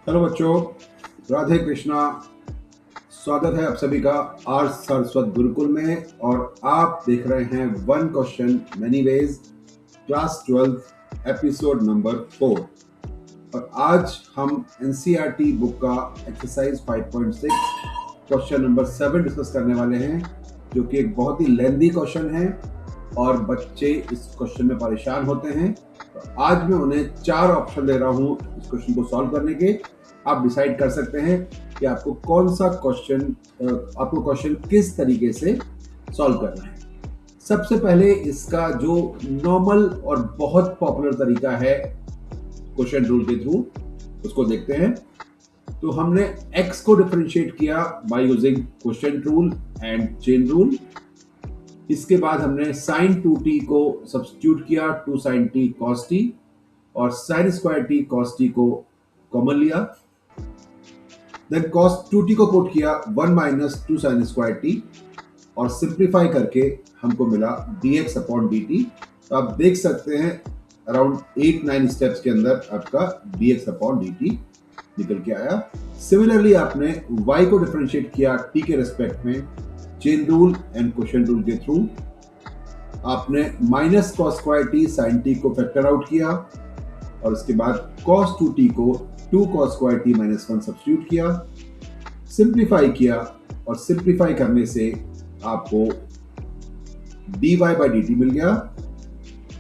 Hello बच्चों, राधे कृष्णा। स्वागत है आप सभी का आर सरस्वत गुरुकुल में। और आप देख रहे हैं one question many ways, class 12 episode number 4। और आज हम एनसीईआरटी बुक का एक्सरसाइज 5.6 क्वेश्चन नंबर 7 डिस्कस करने वाले हैं, जो कि एक बहुत ही लेंथी क्वेश्चन है और बच्चे इस क्वेश्चन में परेशान होते हैं। तो आज मैं उन्हें 4 ऑप्शन दे रहा हूं इस क्वेश्चन को सॉल्व करने के। आप डिसाइड कर सकते हैं कि आपको कौन सा क्वेश्चन आपको क्वेश्चन किस तरीके से सॉल्व करना है। सबसे पहले इसका जो नॉर्मल और बहुत पॉपुलर तरीका है क्वेश्चन रूल के थ्रू, उसको देखते हैं। तो हमने x को डिफरेंशिएट किया by using question rule and chain rule. इसके बाद हमने sin 2t को सब्स्टिट्यूट किया 2 sin t cos t, और sin square t cos t को कॉमन लिया। देन cos 2t को पुट किया 1 माइनस 2 sin स्क्वायर t, और सिंप्लीफाई करके हमको मिला dx अपॉन dt। तो आप देख सकते हैं अराउंड 8-9 स्टेप्स के अंदर आपका dx अपॉन dt निकल के आया। सिमिलरली आपने y को डिफरेंशिएट किया t के रेस्पेक्ट में chain rule and quotient rule के थ्रू। आपने minus cos square T sine T को फैक्टर आउट किया, और उसके बाद cos 2t को 2 cos square T minus 1 substitute किया, सिंप्लीफाई किया, और सिंप्लीफाई करने से आपको dy बाई dt मिल गया।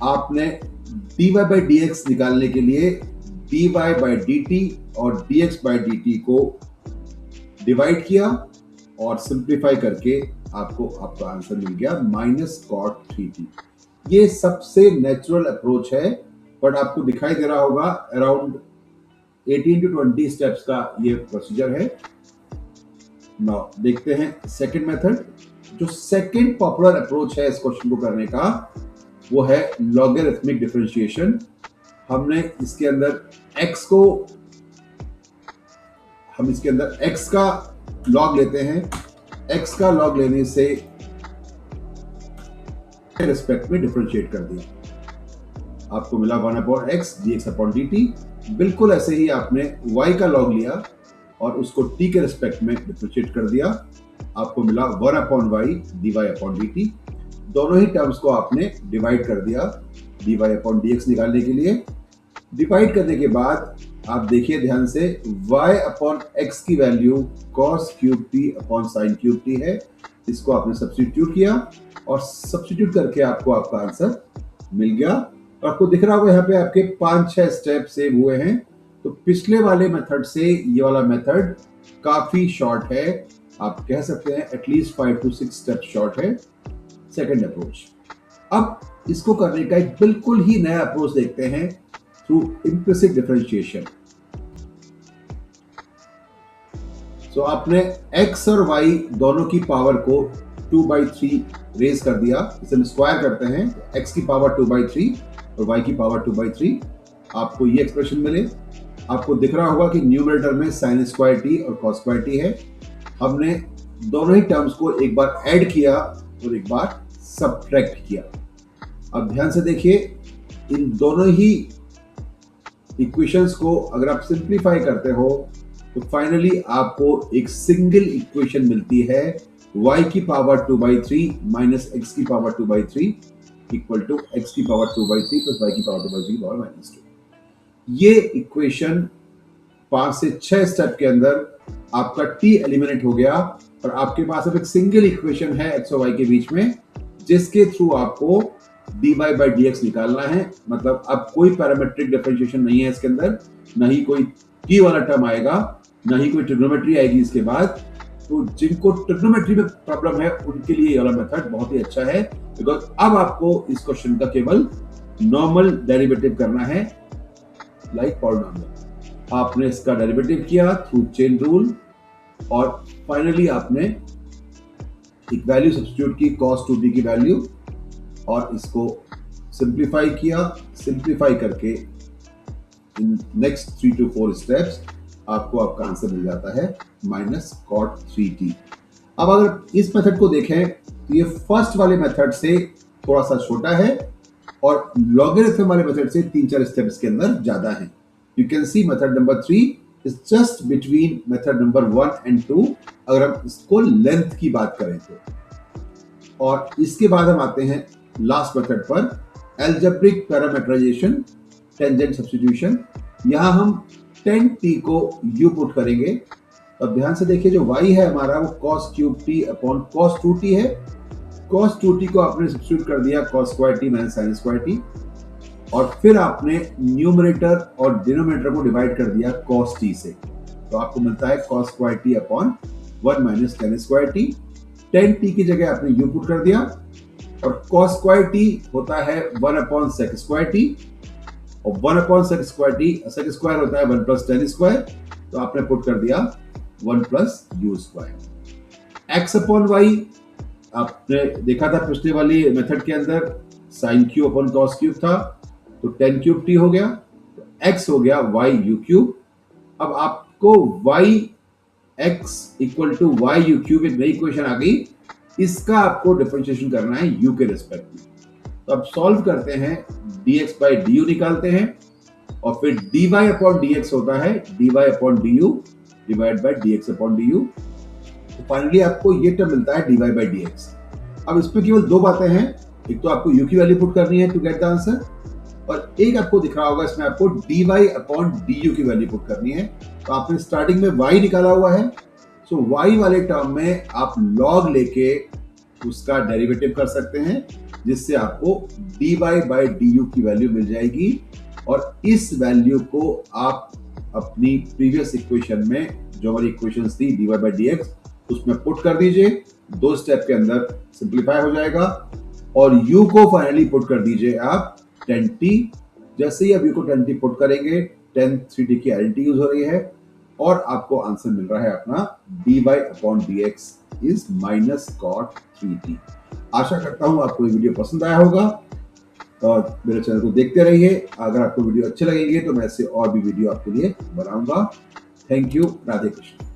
आपने dy बाई dx निकालने के लिए dy बाई dt और dx बाई dt को डिवाइड किया, और सिंप्लीफाई करके आपको आपका आंसर मिल गया माइनस कॉट 3t। ये सबसे नेचुरल अप्रोच है, बट आपको दिखाई दे रहा होगा अराउंड 18 to 20 स्टेप्स का ये प्रोसीजर है। नाउ देखते हैं सेकंड मेथड। जो सेकंड पॉपुलर अप्रोच है इस क्वेश्चन को करने का, वो है लॉगरिथमिक डिफरेंशिएशन। हमने इसके अंदर x का लॉग लेते हैं। x का लॉग लेने से रिस्पेक्ट में डिफरेंशिएट कर दिया, आपको मिला 1 upon x dx upon dt। बिल्कुल ऐसे ही आपने y का लॉग लिया और उसको t के रिस्पेक्ट में डिफरेंशिएट कर दिया, आपको मिला 1 upon y dy upon dt। दोनों ही टर्म्स को आपने डिवाइड कर दिया dy अपॉन dx निकालने के लिए। डिवाइड करने के बाद आप देखिए ध्यान से, y अपॉन x की value cos cube t upon sine cube t है। इसको आपने सब्स्टिट्यूट किया, और सब्स्टिट्यूट करके आपको आपका आंसर मिल गया। और आपको दिख रहा होगा यहाँ पे आपके 5-6 स्टेप सेव हुए हैं। तो पिछले वाले मेथड से ये वाला मेथड काफी शॉर्ट है, आप कह सकते हैं एटलीस्ट 5 to 6 स्टेप शॉर्ट है सेकंड अप्रोच। अब इसको करने का एक बिल्कुल ही नया अप्रोच देखते हैं थ्रू इम्प्लिसिट डिफरेंशिएशन। सो आपने x और y दोनों की पावर को 2/3 रेज कर दिया। इसे हम स्क्वायर करते हैं, x की पावर 2/3 और y की पावर 2/3, आपको ये एक्सप्रेशन मिले। आपको दिख रहा होगा कि न्यूमरेटर में sin स्क्वायर t और cos स्क्वायर t है। हमने दोनों ही टर्म्स को एक बार ऐड किया और एक बार सब्ट्रैक्ट किया। अब ध्यान से देखिए, इन दोनों ही इक्वेशंस को अगर आप सिंप्लीफाई करते हो तो फाइनली आपको एक सिंगल इक्वेशन मिलती है, y की पावर 2/3 माइनस x की पावर 2/3 इक्वल टू x की पावर 2/3 प्लस y की पावर 2/3 पावर -2। ये इक्वेशन 5 से 6 स्टेप के अंदर आपका t एलिमिनेट हो गया, और आपके पास अब एक सिंगल इक्वेशन है x और y के बीच में, जिसके थ्रू आपको dy बाई dx निकालना है। मतलब अब कोई पैरामेट्रिक डिफरेंशिएशन नहीं है इसके अंदर, ना ही कोई t वाला टर्म आएगा, ना ही कोई ट्रिग्नोमेट्री आएगी इसके बाद। तो जिनको ट्रिग्नोमेट्री में प्रॉब्लम है उनके लिए ये वाला मेथड बहुत ही अच्छा है, बिकॉज अब आपको इस क्वेश्चन का केवल नॉर्मल डेरिवेटिव करना है, लाइक पॉलिनॉमियल। आपने इसका डेरिवेटिव किया थ्रू चेन रूल, और फाइनली आपने एक वैल्यू सब्स्टिट्यूट की cos 2t की वैल्यू, और इसको सिंप्लीफाई किया। सिंप्लीफाई करके इन नेक्स्ट 3 to 4 स्टेप्स आपको आपका आंसर मिल जाता है माइनस कॉट 3t। अब अगर इस मेथड को देखें तो ये फर्स्ट वाले मेथड से थोड़ा सा छोटा है, और लॉगरिथम वाले मेथड से 3-4 स्टेप्स के अंदर ज्यादा है। You can see method number 3 is just between method number 1 and 2 अगर हम इसको लेंथ की बात करें तो। और इसके बाद हम आते हैं लास्ट मेथड पर, एल्जेब्रिक पैरामीटराइजेशन टेंजेंट सब्स्टिट्यूशन। यहां हम 10t को u पुट करेंगे। अब ध्यान से देखिए, जो y है हमारा वो cos cube t upon cos 2t है। cos 2t को आपने सब्स्टिट्यूट कर दिया cos square t minus sin square t, और फिर आपने न्यूमरेटर और डिनोमिनेटर को डिवाइड कर दिया cos t से, तो आपको मिलता है cos square t upon 1 minus tan square t। 10t की जगह आपने u पुट कर दिया, और cos स्क्वायर t होता है 1 अपॉन sec स्क्वायर t, और 1 upon sec square t, sec square होता है 1 प्लस tan स्क्वायर, तो आपने पुट कर दिया 1 plus u square. x upon y आपने देखा था पिछले वाली मेथड के अंदर, sin cube upon cos cube था, तो tan क्यूब t हो गया, तो x हो गया y u क्यूब। अब आपको y x equal to y u cube, एक नई इक्वेशन आ गई, इसका आपको डिफरेंशिएशन करना है u के रिस्पेक्ट में। तो अब सॉल्व करते हैं, dx बाई du निकालते हैं, और फिर dy अपॉन dx होता है dy upon du divide by dx upon du। तो फाइनली आपको ये टर्म मिलता है dy बाई dx। अब इसमें केवल दो बातें हैं, एक तो आपको u की वैल्यू पुट करनी है टू गेट द आंसर, और एक आपको दिख रहा होगा इसमें आपको dy अपॉन du की वैल्यू पुट करनी है। तो आपने स्टार्टिंग में y निकाला हुआ है, सो y वाले टर्म में आप log लेके उसका डेरिवेटिव कर सकते हैं, जिससे आपको dy बाई du की वैल्यू मिल जाएगी, और इस वैल्यू को आप अपनी प्रीवियस इक्वेशन में जो हमारी इक्वेशंस थी dy बाई dx उसमें पुट कर दीजिए, दो स्टेप के अंदर सिंप्लीफाई हो जाएगा, और u को फाइनली पुट कर दीजिए आप 10t। जैसे ही आप u को 10t पुट करेंगे, 10 3t की एलटी यूज हो रही है, और आपको आंसर मिल रहा है अपना dy upon dx is minus cot 3t। आशा करता हूं आपको ये वीडियो पसंद आया होगा, और मेरे चैनल को देखते रहिए। अगर आपको वीडियो अच्छे लगेंगे तो मैं इससे और भी वीडियो आपके लिए बनाऊंगा। Thank you. राधे कृष्ण।